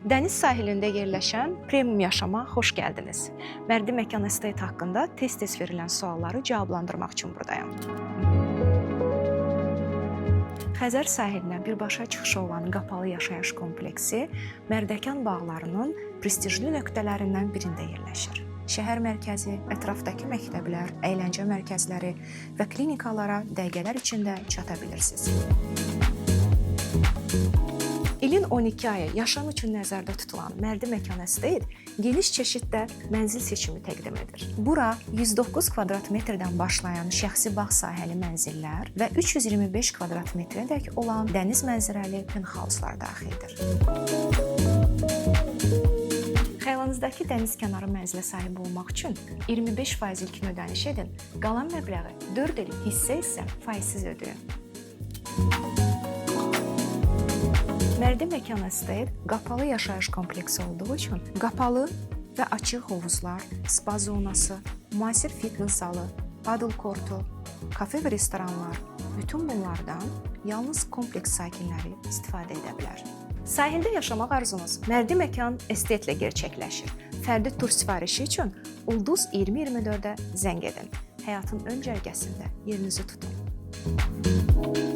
Dəniz sahilində yerləşən premium yaşama xoş gəldiniz. Mərdi Məkan Estate haqqında tez-tez verilən sualları cavablandırmaq üçün buradayam. Xəzər sahilinə birbaşa çıxışı olan qapalı yaşayış kompleksi Mərdəkan bağlarının prestijli nöqtələrindən birində yerləşir. Şəhər mərkəzi, ətrafdakı məktəblər, əyləncə mərkəzləri və klinikalara dəqiqələr içində çata bilirsiniz. İlin 12 ayı yaşam üçün nəzərdə tutulan Mərdi Məkan Estate geniş çeşiddə mənzil seçimi təqdim edir. Bura 109 kvadrat metrdən başlayan şəxsi bağ sahəli mənzillər və 325 kvadrat metrədək olan dəniz mənzərəli penthouse-lar daxildir. Xəyalınızdakı dəniz kənarı mənzilə sahib olmaq üçün 25% ilkin ödəniş edin, qalan məbləği 4 illik hissə isə faizsiz ödəyin. Mərdi Məkan Estate qapalı yaşayış kompleksi olduğu üçün qapalı və açıq hovuzlar, spa zonası, müasir fitness zalı, padel kortu, kafe və restoranlar, bütün bunlardan yalnız kompleks sakinləri istifadə edə bilər. Sahildə yaşamaq arzunuz Mərdi Məkan Estate ilə gerçəkləşir. Fərdi tur sifarişi üçün Ulduz 2024-də zəng edin. Həyatın ön cərgəsində yerinizi tutun.